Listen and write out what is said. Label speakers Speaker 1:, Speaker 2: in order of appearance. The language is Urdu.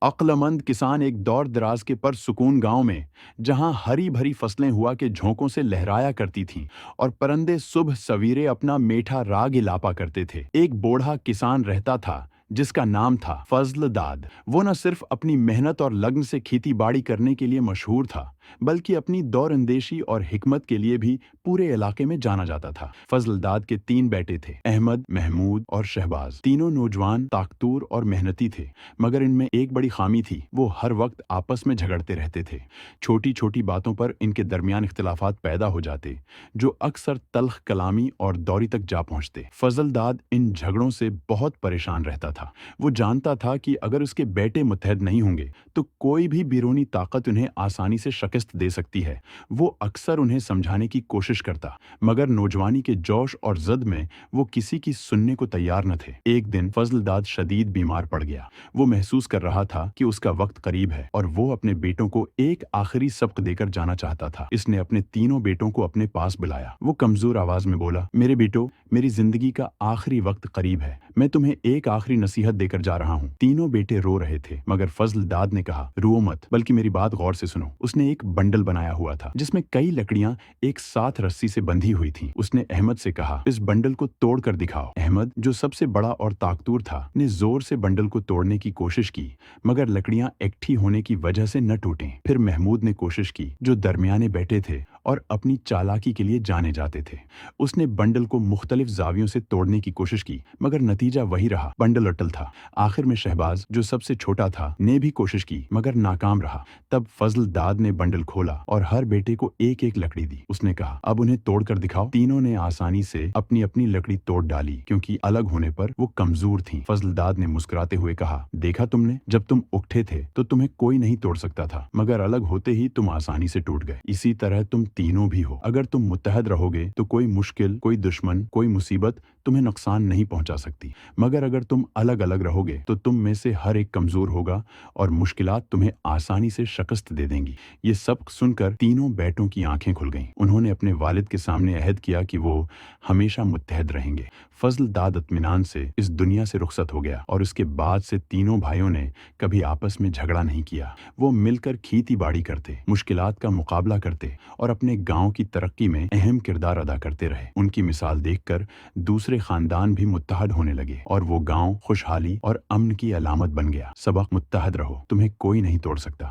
Speaker 1: عقلمند کسان ایک دور دراز کے پرسکون گاؤں میں، جہاں ہری بھری فصلیں ہوا کے جھونکوں سے لہرایا کرتی تھیں اور پرندے صبح سویرے اپنا میٹھا راگ الاپا کرتے تھے، ایک بوڑھا کسان رہتا تھا جس کا نام تھا فضل داد۔ وہ نہ صرف اپنی محنت اور لگن سے کھیتی باڑی کرنے کے لیے مشہور تھا، بلکہ اپنی دور اندیشی اور حکمت کے لیے بھی پورے علاقے میں جانا جاتا تھا۔ فضل داد کے 3 بیٹے تھے، احمد، محمود اور شہباز۔ تینوں نوجوان، طاقتور اور محنتی تھے، مگر ان میں ایک بڑی خامی تھی، وہ ہر وقت آپس میں جھگڑتے رہتے تھے۔ چھوٹی چھوٹی باتوں پر ان کے درمیان اختلافات پیدا ہو جاتے، جو اکثر تلخ کلامی اور دوری تک جا پہنچتے۔ فضل داد ان جھگڑوں سے بہت پریشان رہتا تھا۔ وہ جانتا تھا کہ اگر اس کے بیٹے متحد نہیں ہوں گے تو کوئی بھی بیرونی طاقت انہیں آسانی سے شکست دے سکتی ہے۔ وہ اکثر انہیں سمجھانے کی کوشش کرتا، مگر نوجوانی کے جوش اور زد میں وہ کسی کی سننے کو تیار نہ تھے۔ ایک دن فضل داد شدید بیمار پڑ گیا۔ وہ محسوس کر رہا تھا کہ اس کا وقت قریب ہے اور وہ اپنے بیٹوں کو ایک آخری سبق دے کر جانا چاہتا تھا۔ اس نے اپنے تینوں بیٹوں کو اپنے پاس بلایا۔ وہ کمزور آواز میں بولا، میرے بیٹو، میری زندگی کا آخری وقت قریب ہے، میں تمہیں ایک آخری نصیحت دے کر جا رہا ہوں۔ تینوں بیٹے رو رہے تھے، مگر فضل داد نے کہا، رو مت، بلکہ میری بات غور سے سنو۔ اس نے ایک بنڈل بنایا ہوا تھا جس میں کئی لکڑیاں ایک ساتھ رسی سے بندھی ہوئی تھیں۔ اس نے احمد سے کہا، اس بنڈل کو توڑ کر دکھاؤ۔ احمد، جو سب سے بڑا اور طاقتور تھا، نے زور سے بنڈل کو توڑنے کی کوشش کی، مگر لکڑیاں اکٹھی ہونے کی وجہ سے نہ ٹوٹیں۔ پھر محمود نے کوشش کی، جو درمیانے بیٹے تھے اور اپنی چالاکی کے لیے جانے جاتے تھے۔ اس نے بنڈل کو مختلف زاویوں سے توڑنے کی کوشش کی، مگر نتیجہ وہی رہا، بنڈل اٹل تھا۔ آخر میں شہباز، جو سب سے چھوٹا تھا، نے بھی کوشش کی، مگر ناکام رہا۔ تب فضل داد نے بنڈل کھولا اور ہر بیٹے کو ایک ایک لکڑی دی۔ اس نے کہا، اب انہیں توڑ کر دکھاؤ۔ تینوں نے آسانی سے اپنی اپنی لکڑی توڑ ڈالی، کیونکہ الگ ہونے پر وہ کمزور تھیں۔ فضل داد نے مسکراتے ہوئے کہا، دیکھا تم نے، جب تم اکٹھے تھے تو تمہیں کوئی نہیں توڑ سکتا تھا، مگر الگ ہوتے ہی تم آسانی سے ٹوٹ گئے۔ اسی طرح تم تینوں بھی ہو، اگر تم متحد رہو گے تو کوئی مشکل، کوئی دشمن، کوئی مصیبت تمہیں نقصان نہیں پہنچا سکتی، مگر اگر تم الگ الگ رہو گے تو تم میں سے ہر ایک کمزور ہوگا اور مشکلات تمہیں آسانی سے شکست دے دیں گی۔ یہ سبق سن کر تینوں بیٹوں کی آنکھیں کھل گئیں۔ انہوں نے اپنے والد کے سامنے عہد کیا کہ وہ ہمیشہ متحد رہیں گے۔ فضل داد اطمینان سے اس دنیا سے رخصت ہو گیا اور اس کے بعد سے تینوں بھائیوں نے کبھی آپس میں جھگڑا نہیں کیا۔ وہ مل کر کھیتی باڑی کرتے، مشکلات کا مقابلہ کرتے اور اپنے گاؤں کی ترقی میں اہم کردار ادا کرتے رہے۔ ان کی مثال دیکھ کر دوسرے خاندان بھی متحد ہونے لگے اور وہ گاؤں خوشحالی اور امن کی علامت بن گیا۔ سبق، متحد رہو، تمہیں کوئی نہیں توڑ سکتا۔